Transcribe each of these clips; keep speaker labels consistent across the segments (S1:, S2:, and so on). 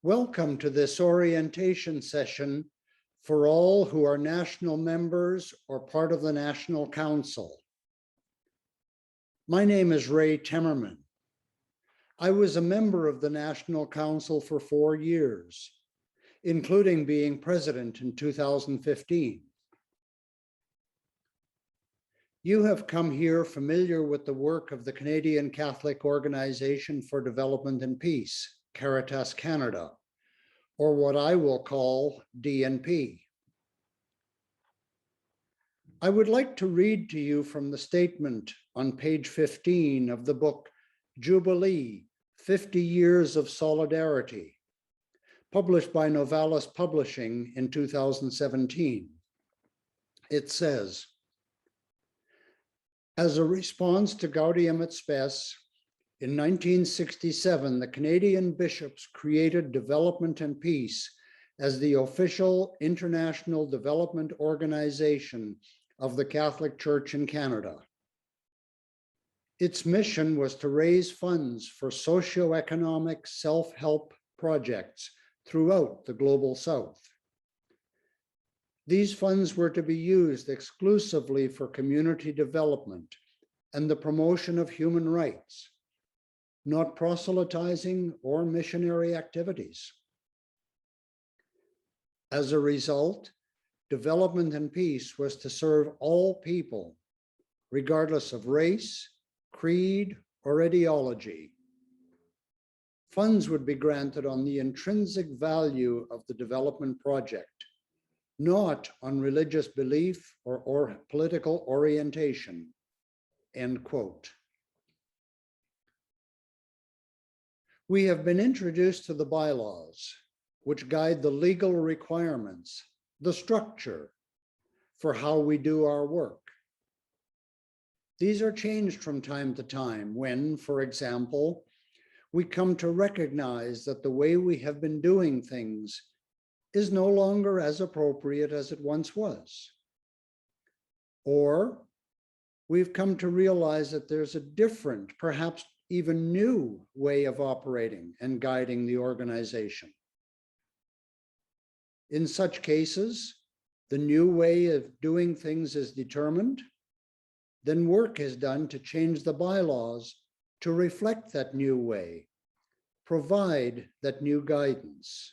S1: Welcome to this orientation session for all who are national members or part of the National Council. My name is Ray Temmerman. I was a member of the National Council for 4 years, including being president in 2015. You have come here familiar with the work of the Canadian Catholic Organization for Development and Peace, Caritas Canada, or what I will call DNP. I would like to read to you from the statement on page 15 of the book Jubilee, 50 Years of Solidarity, published by Novalis Publishing in 2017. It says, as a response to Gaudium et Spes, in 1967, the Canadian bishops created Development and Peace as the official international development organization of the Catholic Church in Canada. Its mission was to raise funds for socioeconomic self-help projects throughout the Global South. These funds were to be used exclusively for community development and the promotion of human rights, not proselytizing or missionary activities. As a result, Development and Peace was to serve all people, regardless of race, creed, or ideology. Funds would be granted on the intrinsic value of the development project, not on religious belief or political orientation, end quote. We have been introduced to the bylaws, which guide the legal requirements, the structure for how we do our work. These are changed from time to time when, for example, we come to recognize that the way we have been doing things is no longer as appropriate as it once was. Or we've come to realize that there's a different, perhaps even new way of operating and guiding the organization. In such cases, the new way of doing things is determined, then work is done to change the bylaws to reflect that new way, provide that new guidance.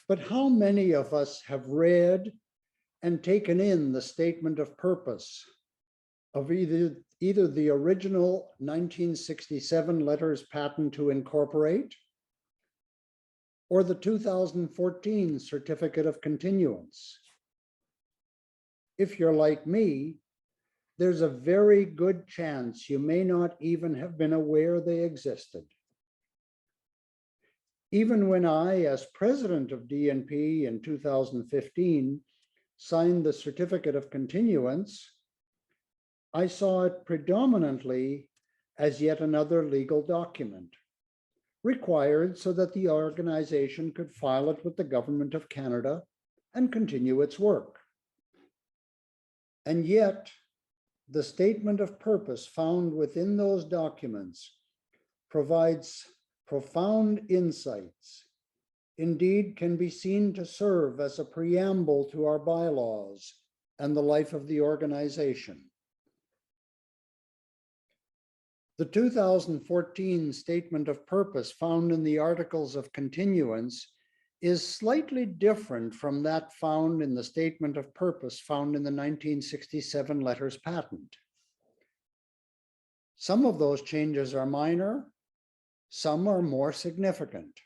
S1: But how many of us have read and taken in the statement of purpose of either the original 1967 letters patent to incorporate or the 2014 certificate of continuance? If you're like me, there's a very good chance you may not even have been aware they existed. Even when I, as president of DNP in 2015, signed the certificate of continuance, I saw it predominantly as yet another legal document, required so that the organization could file it with the Government of Canada and continue its work. And yet, the statement of purpose found within those documents provides profound insights, indeed can be seen to serve as a preamble to our bylaws and the life of the organization. The 2014 Statement of Purpose found in the Articles of Continuance is slightly different from that found in the Statement of Purpose found in the 1967 Letters Patent. Some of those changes are minor, some are more significant.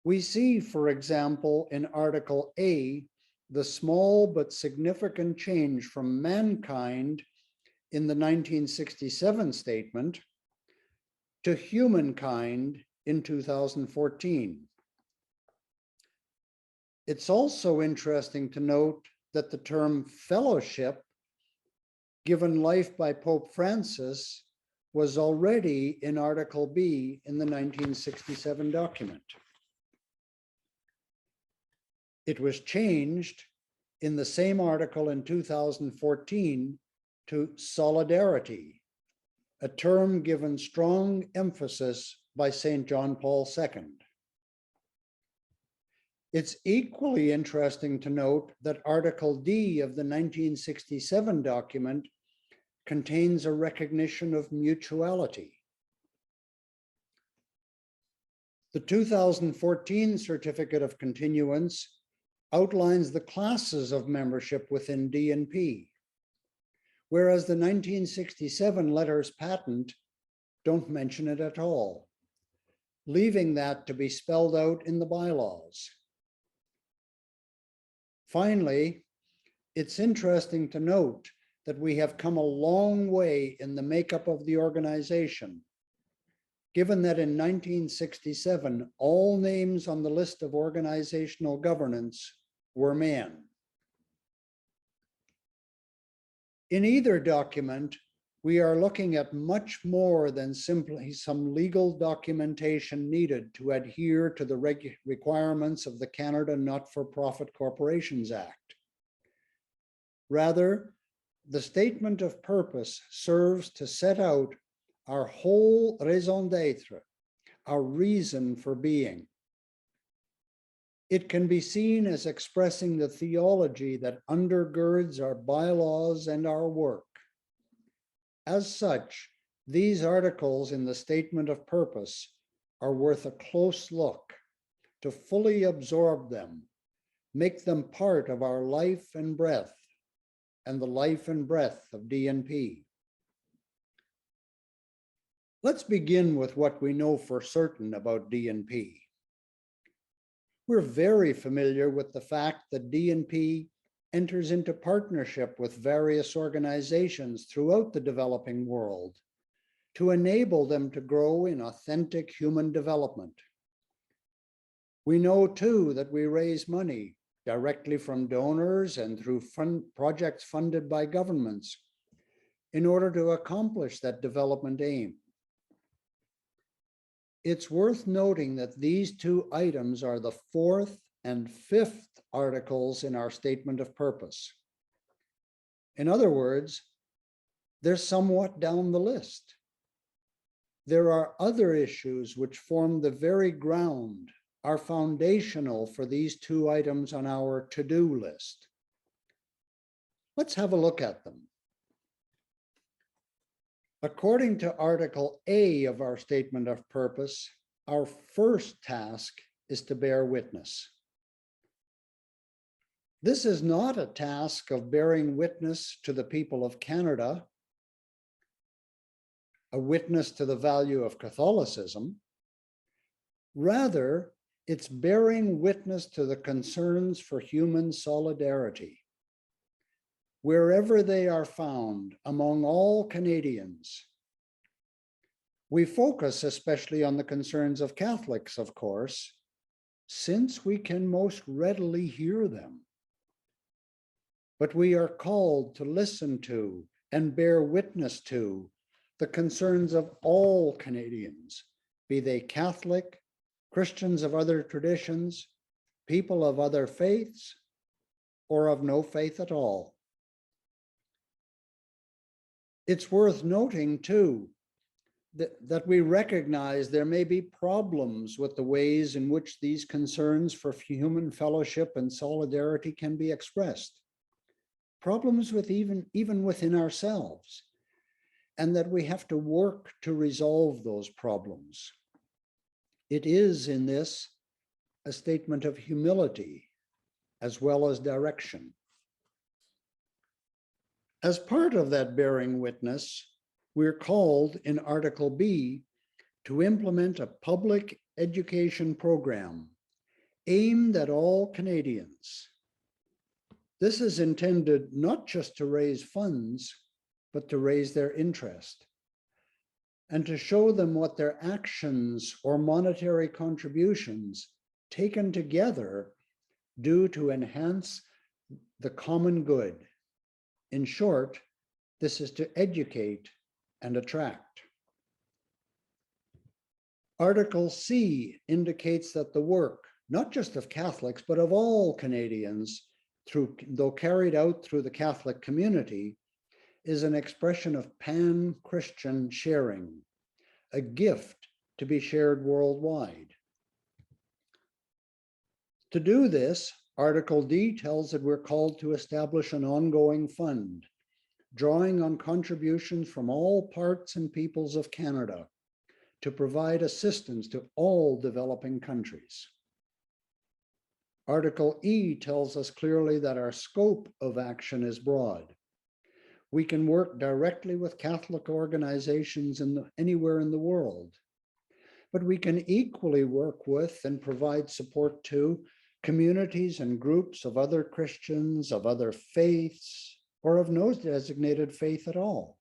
S1: We see, for example, in Article A, the small but significant change from mankind in the 1967 statement to humankind in 2014. It's also interesting to note that the term fellowship, given life by Pope Francis, was already in Article B in the 1967 document. It was changed in the same article in 2014 to solidarity, a term given strong emphasis by St. John Paul II. It's equally interesting to note that Article D of the 1967 document contains a recognition of mutuality. The 2014 Certificate of Continuance outlines the classes of membership within DNP, whereas the 1967 letters patent don't mention it at all, leaving that to be spelled out in the bylaws. Finally, it's interesting to note that we have come a long way in the makeup of the organization, given that in 1967, all names on the list of organizational governance were men. In either document, we are looking at much more than simply some legal documentation needed to adhere to the requirements of the Canada Not-for-Profit Corporations Act. Rather, the statement of purpose serves to set out our whole raison d'etre, our reason for being. It can be seen as expressing the theology that undergirds our bylaws and our work. As such, these articles in the statement of purpose are worth a close look to fully absorb them, make them part of our life and breath, and the life and breath of DNP. Let's begin with what we know for certain about DNP. We're very familiar with the fact that DNP enters into partnership with various organizations throughout the developing world to enable them to grow in authentic human development. We know too that we raise money directly from donors and through projects funded by governments in order to accomplish that development aim. It's worth noting that these two items are the fourth and fifth articles in our statement of purpose. In other words, they're somewhat down the list. There are other issues which form the very ground, are foundational for these two items on our to-do list. Let's have a look at them. According to Article A of our statement of purpose, our first task is to bear witness. This is not a task of bearing witness to the people of Canada, a witness to the value of Catholicism. Rather, it's bearing witness to the concerns for human solidarity, wherever they are found among all Canadians. We focus especially on the concerns of Catholics, of course, since we can most readily hear them. But we are called to listen to and bear witness to the concerns of all Canadians, be they Catholic, Christians of other traditions, people of other faiths, or of no faith at all. It's worth noting too that we recognize there may be problems with the ways in which these concerns for human fellowship and solidarity can be expressed. Problems with even within ourselves, and that we have to work to resolve those problems. It is in this a statement of humility as well as direction. As part of that bearing witness, we're called in Article B to implement a public education program aimed at all Canadians. This is intended not just to raise funds, but to raise their interest and to show them what their actions or monetary contributions taken together do to enhance the common good. In short, this is to educate and attract. Article C indicates that the work, not just of Catholics, but of all Canadians, though carried out through the Catholic community, is an expression of pan-Christian sharing, a gift to be shared worldwide. To do this, Article D tells that we're called to establish an ongoing fund, drawing on contributions from all parts and peoples of Canada to provide assistance to all developing countries. Article E tells us clearly that our scope of action is broad. We can work directly with Catholic organizations anywhere in the world, but we can equally work with and provide support to communities and groups of other Christians, of other faiths, or of no designated faith at all.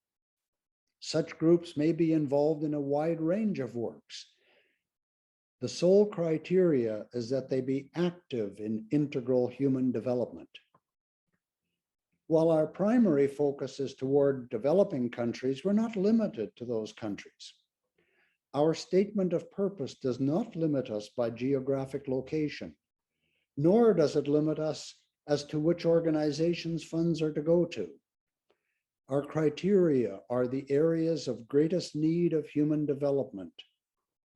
S1: Such groups may be involved in a wide range of works. The sole criteria is that they be active in integral human development. While our primary focus is toward developing countries, we're not limited to those countries. Our statement of purpose does not limit us by geographic location, nor does it limit us as to which organizations funds are to go to. Our criteria are the areas of greatest need of human development,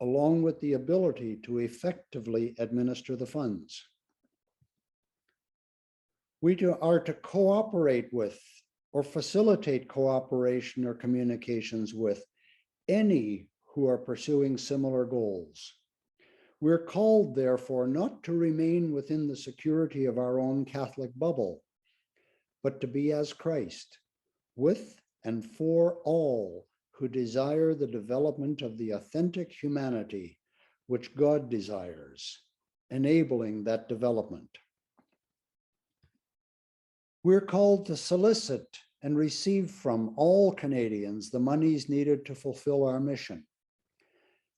S1: along with the ability to effectively administer the funds. We are to cooperate with or facilitate cooperation or communications with any who are pursuing similar goals. We're called, therefore, not to remain within the security of our own Catholic bubble, but to be as Christ, with and for all who desire the development of the authentic humanity which God desires, enabling that development. We're called to solicit and receive from all Canadians the monies needed to fulfill our mission,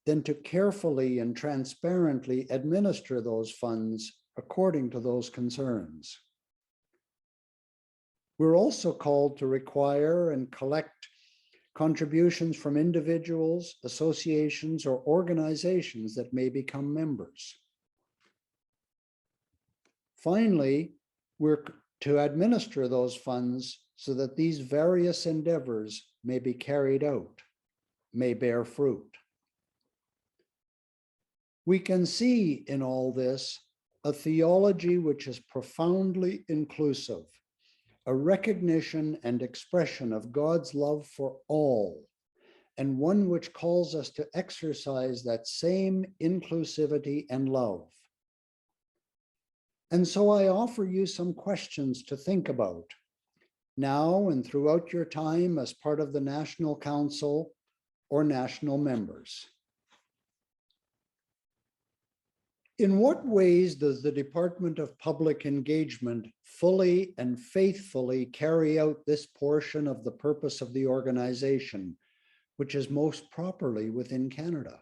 S1: then to carefully and transparently administer those funds according to those concerns. We're also called to require and collect contributions from individuals, associations, or organizations that may become members. Finally, we're to administer those funds so that these various endeavors may be carried out, may bear fruit. We can see in all this a theology which is profoundly inclusive, a recognition and expression of God's love for all, and one which calls us to exercise that same inclusivity and love. And so I offer you some questions to think about now and throughout your time as part of the National Council or national members. In what ways does the Department of Public Engagement fully and faithfully carry out this portion of the purpose of the organization, which is most properly within Canada?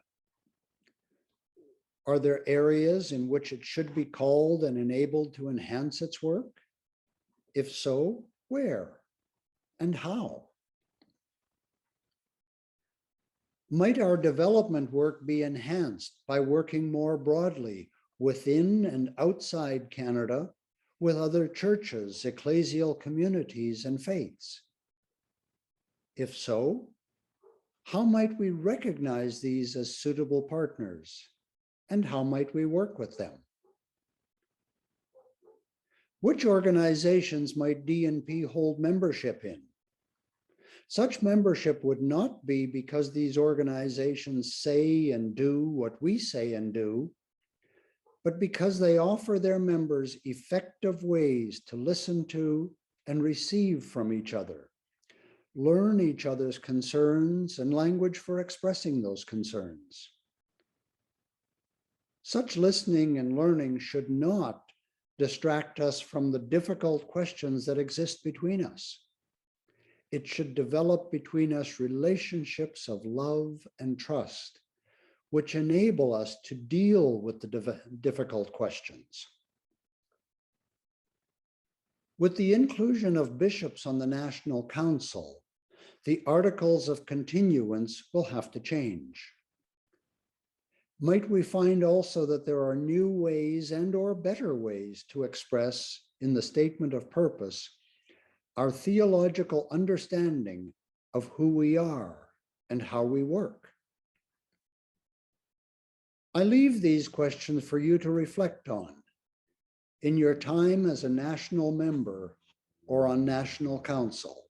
S1: Are there areas in which it should be called and enabled to enhance its work? If so, where and how? Might our development work be enhanced by working more broadly within and outside Canada with other churches, ecclesial communities, and faiths? If so, how might we recognize these as suitable partners, and how might we work with them? Which organizations might DNP hold membership in? Such membership would not be because these organizations say and do what we say and do, but because they offer their members effective ways to listen to and receive from each other, learn each other's concerns and language for expressing those concerns. Such listening and learning should not distract us from the difficult questions that exist between us. It should develop between us relationships of love and trust, which enable us to deal with the difficult questions. With the inclusion of bishops on the National Council, the articles of continuance will have to change. Might we find also that there are new ways and/or better ways to express in the statement of purpose our theological understanding of who we are and how we work? I leave these questions for you to reflect on in your time as a national member or on national council.